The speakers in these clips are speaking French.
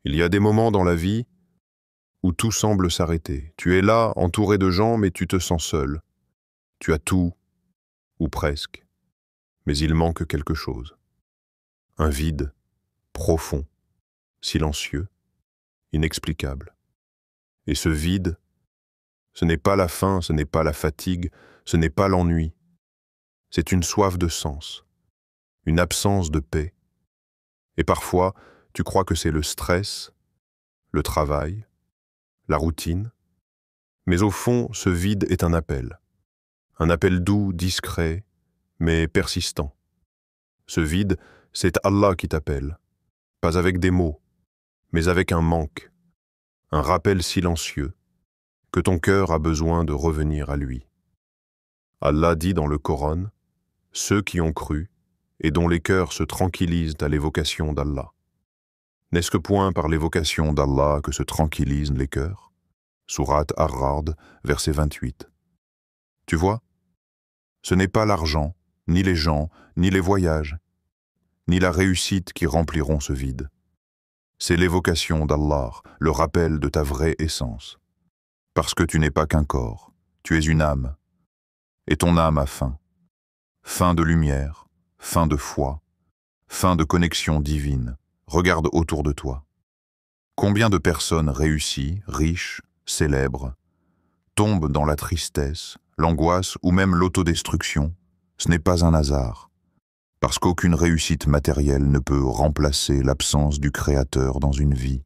Il y a des moments dans la vie où tout semble s'arrêter. Tu es là, entouré de gens, mais tu te sens seul. Tu as tout, ou presque, mais il manque quelque chose. Un vide, profond, silencieux, inexplicable. Et ce vide, ce n'est pas la faim, ce n'est pas la fatigue, ce n'est pas l'ennui. C'est une soif de sens, une absence de paix. Et parfois, tu crois que c'est le stress, le travail, la routine. Mais au fond, ce vide est un appel. Un appel doux, discret, mais persistant. Ce vide, c'est Allah qui t'appelle. Pas avec des mots, mais avec un manque. Un rappel silencieux que ton cœur a besoin de revenir à lui. Allah dit dans le Coran, « Ceux qui ont cru et dont les cœurs se tranquillisent à l'évocation d'Allah. » N'est-ce que point par l'évocation d'Allah que se tranquillisent les cœurs? Sourate Ar-Ra'd, verset 28. Tu vois, ce n'est pas l'argent, ni les gens, ni les voyages, ni la réussite qui rempliront ce vide. C'est l'évocation d'Allah, le rappel de ta vraie essence. Parce que tu n'es pas qu'un corps, tu es une âme. Et ton âme a faim. Faim de lumière, faim de foi, faim de connexion divine. Regarde autour de toi. Combien de personnes réussies, riches, célèbres, tombent dans la tristesse, l'angoisse ou même l'autodestruction? Ce n'est pas un hasard. Parce qu'aucune réussite matérielle ne peut remplacer l'absence du Créateur dans une vie.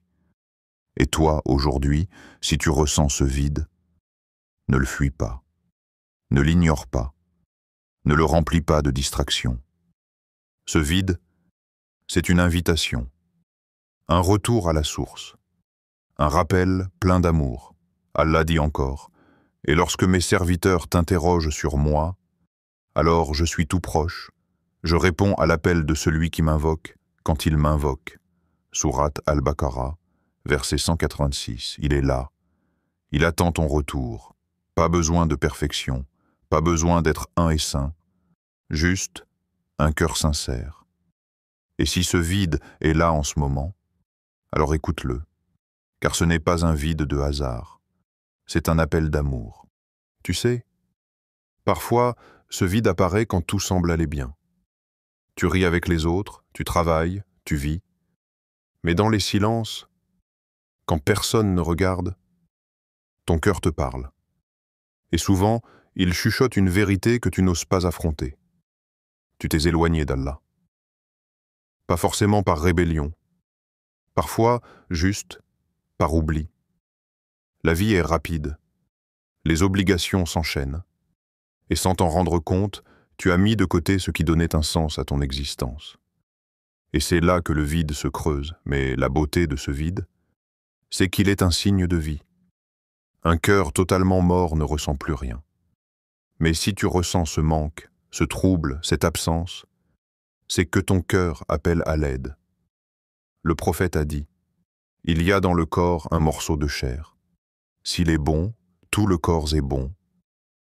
Et toi, aujourd'hui, si tu ressens ce vide, ne le fuis pas, ne l'ignore pas, ne le remplis pas de distractions. Ce vide, c'est une invitation, un retour à la source, un rappel plein d'amour. Allah dit encore, « Et lorsque mes serviteurs t'interrogent sur moi, alors je suis tout proche, je réponds à l'appel de celui qui m'invoque quand il m'invoque. » Sourate Al-Baqarah, verset 186. Il est là. Il attend ton retour. Pas besoin de perfection, pas besoin d'être un et saint. Juste un cœur sincère. Et si ce vide est là en ce moment, alors écoute-le, car ce n'est pas un vide de hasard. C'est un appel d'amour. Tu sais, parfois, ce vide apparaît quand tout semble aller bien. Tu ris avec les autres, tu travailles, tu vis. Mais dans les silences, quand personne ne regarde, ton cœur te parle. Et souvent, il chuchote une vérité que tu n'oses pas affronter. Tu t'es éloigné d'Allah. Pas forcément par rébellion. Parfois, juste par oubli. La vie est rapide. Les obligations s'enchaînent. Et sans t'en rendre compte, tu as mis de côté ce qui donnait un sens à ton existence. Et c'est là que le vide se creuse. Mais la beauté de ce vide, c'est qu'il est un signe de vie. Un cœur totalement mort ne ressent plus rien. Mais si tu ressens ce manque, ce trouble, cette absence, c'est que ton cœur appelle à l'aide. Le prophète a dit, « Il y a dans le corps un morceau de chair. S'il est bon, tout le corps est bon.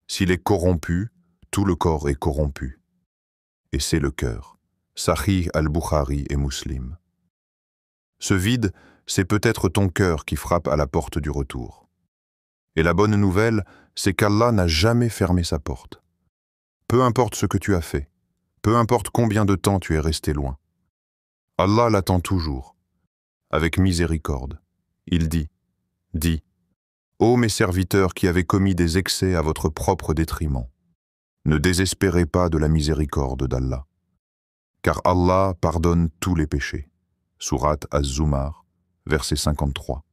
S'il est corrompu, tout le corps est corrompu. » Et c'est le cœur. Sahih al-Bukhari et Muslim. Ce vide, c'est peut-être ton cœur qui frappe à la porte du retour. Et la bonne nouvelle, c'est qu'Allah n'a jamais fermé sa porte. Peu importe ce que tu as fait, peu importe combien de temps tu es resté loin. Allah l'attend toujours, avec miséricorde. Il dit, « Dis, ô mes serviteurs qui avez commis des excès à votre propre détriment, ne désespérez pas de la miséricorde d'Allah. Car Allah pardonne tous les péchés. » Sourate Az-Zumar, verset 53.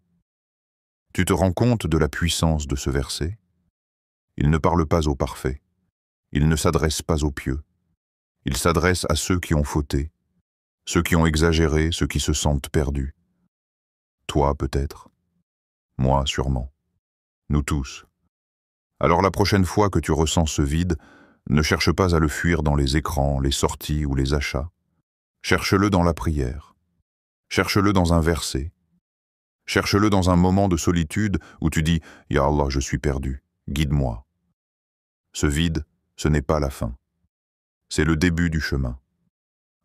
Tu te rends compte de la puissance de ce verset? Il ne parle pas aux parfaits. Il ne s'adresse pas aux pieux. Il s'adresse à ceux qui ont fauté, ceux qui ont exagéré, ceux qui se sentent perdus. Toi peut-être, moi sûrement, nous tous. Alors la prochaine fois que tu ressens ce vide, ne cherche pas à le fuir dans les écrans, les sorties ou les achats. Cherche-le dans la prière. Cherche-le dans un verset. Cherche-le dans un moment de solitude où tu dis « Ya Allah, je suis perdu, guide-moi ». Ce vide, ce n'est pas la fin. C'est le début du chemin.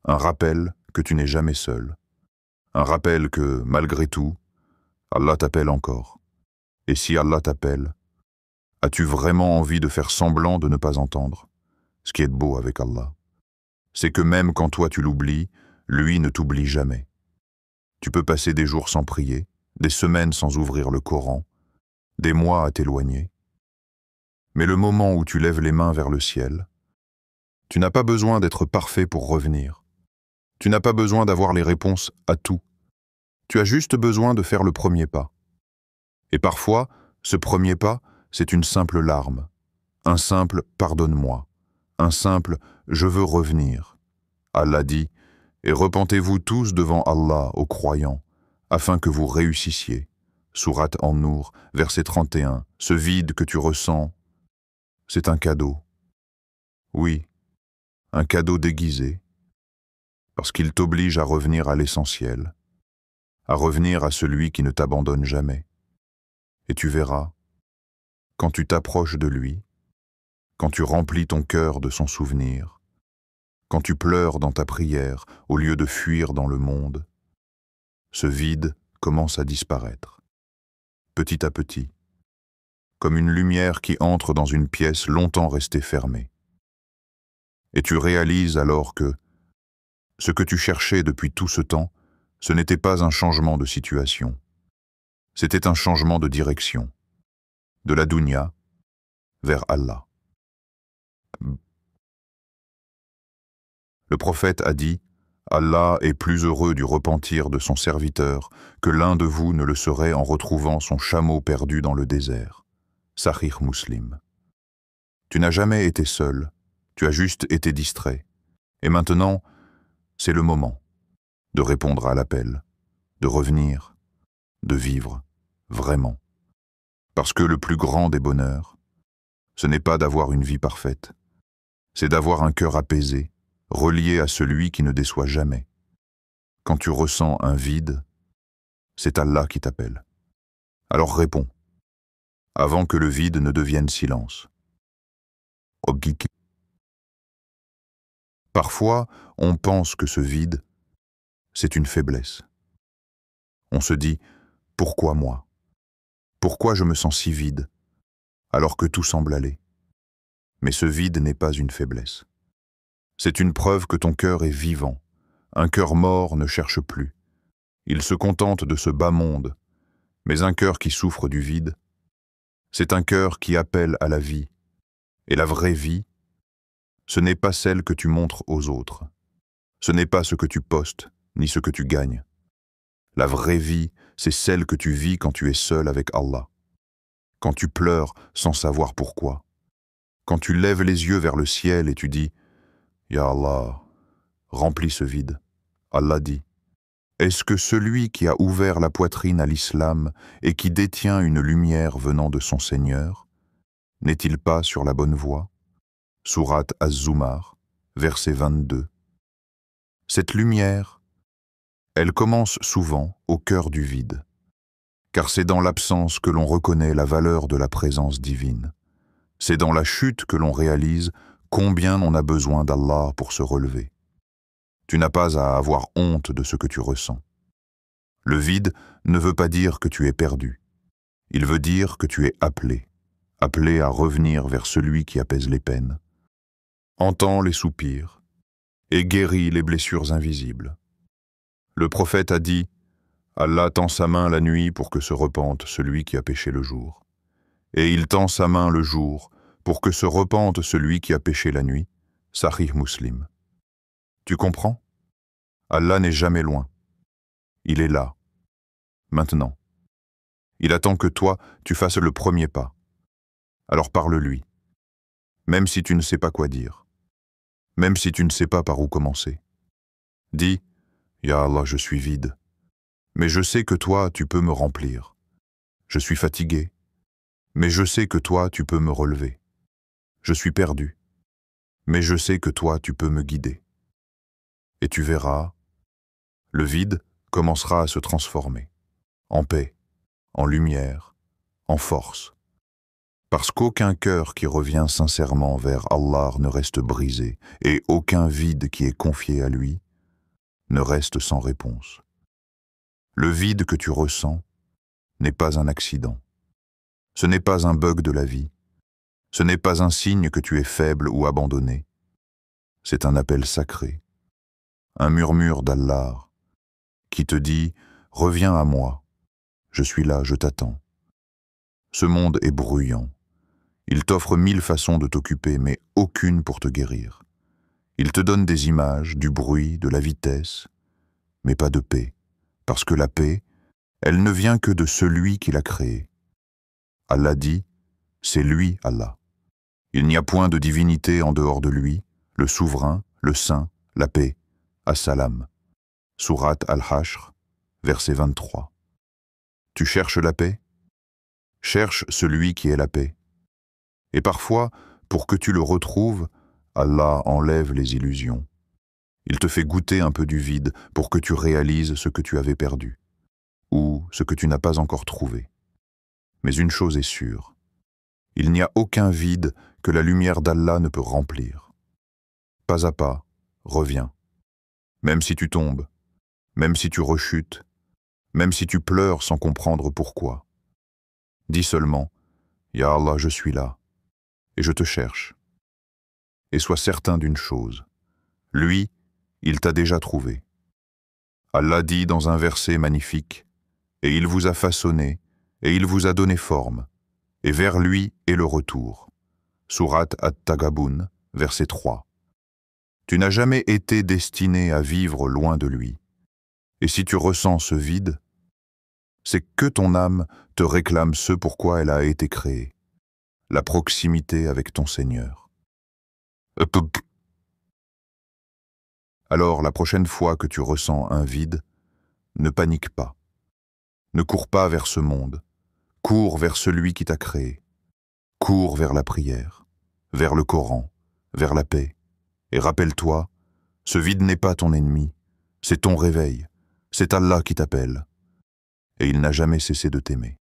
Un rappel que tu n'es jamais seul. Un rappel que, malgré tout, Allah t'appelle encore. Et si Allah t'appelle, as-tu vraiment envie de faire semblant de ne pas entendre? Ce qui est beau avec Allah, c'est que même quand toi tu l'oublies, lui ne t'oublie jamais. Tu peux passer des jours sans prier, des semaines sans ouvrir le Coran, des mois à t'éloigner. Mais le moment où tu lèves les mains vers le ciel, tu n'as pas besoin d'être parfait pour revenir. Tu n'as pas besoin d'avoir les réponses à tout. Tu as juste besoin de faire le premier pas. Et parfois, ce premier pas, c'est une simple larme, un simple « pardonne-moi », un simple « je veux revenir ». Allah dit « Et repentez-vous tous devant Allah aux croyants, afin que vous réussissiez ». Sourate An-Nour, verset 31. Ce vide que tu ressens, c'est un cadeau. Oui, un cadeau déguisé, parce qu'il t'oblige à revenir à l'essentiel, à revenir à celui qui ne t'abandonne jamais. Et tu verras, quand tu t'approches de lui, quand tu remplis ton cœur de son souvenir, quand tu pleures dans ta prière au lieu de fuir dans le monde, ce vide commence à disparaître, petit à petit, comme une lumière qui entre dans une pièce longtemps restée fermée. Et tu réalises alors que ce que tu cherchais depuis tout ce temps, ce n'était pas un changement de situation, c'était un changement de direction, de la dunya vers Allah. Le prophète a dit « Allah est plus heureux du repentir de son serviteur que l'un de vous ne le serait en retrouvant son chameau perdu dans le désert. » Sahih Muslim. Tu n'as jamais été seul, tu as juste été distrait. Et maintenant, c'est le moment de répondre à l'appel, de revenir, de vivre, vraiment. Parce que le plus grand des bonheurs, ce n'est pas d'avoir une vie parfaite, c'est d'avoir un cœur apaisé, relié à celui qui ne déçoit jamais. Quand tu ressens un vide, c'est Allah qui t'appelle. Alors réponds, avant que le vide ne devienne silence. Obgik. Parfois, on pense que ce vide, c'est une faiblesse. On se dit, pourquoi moi? Pourquoi je me sens si vide, alors que tout semble aller? Mais ce vide n'est pas une faiblesse. C'est une preuve que ton cœur est vivant. Un cœur mort ne cherche plus. Il se contente de ce bas monde. Mais un cœur qui souffre du vide, c'est un cœur qui appelle à la vie. Et la vraie vie, ce n'est pas celle que tu montres aux autres. Ce n'est pas ce que tu postes, ni ce que tu gagnes. La vraie vie, c'est celle que tu vis quand tu es seul avec Allah. Quand tu pleures sans savoir pourquoi. Quand tu lèves les yeux vers le ciel et tu dis « Ya Allah, remplis ce vide ». Allah dit « Est-ce que celui qui a ouvert la poitrine à l'islam et qui détient une lumière venant de son Seigneur, n'est-il pas sur la bonne voie ?» Sourate Az-Zumar, verset 22. Cette lumière, elle commence souvent au cœur du vide, car c'est dans l'absence que l'on reconnaît la valeur de la présence divine. C'est dans la chute que l'on réalise combien on a besoin d'Allah pour se relever. Tu n'as pas à avoir honte de ce que tu ressens. Le vide ne veut pas dire que tu es perdu. Il veut dire que tu es appelé, appelé à revenir vers celui qui apaise les peines. Entends les soupirs et guéris les blessures invisibles. Le prophète a dit « Allah tend sa main la nuit pour que se repente celui qui a péché le jour. Et il tend sa main le jour pour que se repente celui qui a péché la nuit. » Sahih Muslim. Tu comprends? Allah n'est jamais loin. Il est là, maintenant. Il attend que toi, tu fasses le premier pas. Alors parle-lui, même si tu ne sais pas quoi dire, même si tu ne sais pas par où commencer. Dis, « Ya Allah, je suis vide, mais je sais que toi, tu peux me remplir. Je suis fatigué, mais je sais que toi, tu peux me relever. Je suis perdu, mais je sais que toi, tu peux me guider. » Et tu verras, le vide commencera à se transformer, en paix, en lumière, en force. Parce qu'aucun cœur qui revient sincèrement vers Allah ne reste brisé, et aucun vide qui est confié à lui ne reste sans réponse. Le vide que tu ressens n'est pas un accident. Ce n'est pas un bug de la vie. Ce n'est pas un signe que tu es faible ou abandonné. C'est un appel sacré, un murmure d'Allah qui te dit « Reviens à moi, je suis là, je t'attends ». Ce monde est bruyant. Il t'offre 1000 façons de t'occuper, mais aucune pour te guérir. Il te donne des images, du bruit, de la vitesse, mais pas de paix, parce que la paix, elle ne vient que de celui qui l'a créée. Allah dit, c'est lui Allah. Il n'y a point de divinité en dehors de lui, le souverain, le saint, la paix, As-Salam. Sourate Al-Hashr, verset 23. Tu cherches la paix? Cherche celui qui est la paix. Et parfois, pour que tu le retrouves, Allah enlève les illusions. Il te fait goûter un peu du vide pour que tu réalises ce que tu avais perdu, ou ce que tu n'as pas encore trouvé. Mais une chose est sûre, il n'y a aucun vide que la lumière d'Allah ne peut remplir. Pas à pas, reviens. Même si tu tombes, même si tu rechutes, même si tu pleures sans comprendre pourquoi. Dis seulement, Ya Allah, je suis là, et je te cherche. Et sois certain d'une chose, lui, il t'a déjà trouvé. Allah dit dans un verset magnifique, « Et il vous a façonné, et il vous a donné forme, et vers lui est le retour. » Sourate At-Tagabun, verset 3. Tu n'as jamais été destiné à vivre loin de lui. Et si tu ressens ce vide, c'est que ton âme te réclame ce pourquoi elle a été créée, la proximité avec ton Seigneur. Alors, la prochaine fois que tu ressens un vide, ne panique pas. Ne cours pas vers ce monde. Cours vers celui qui t'a créé. Cours vers la prière, vers le Coran, vers la paix. Et rappelle-toi, ce vide n'est pas ton ennemi, c'est ton réveil. C'est Allah qui t'appelle. Et il n'a jamais cessé de t'aimer.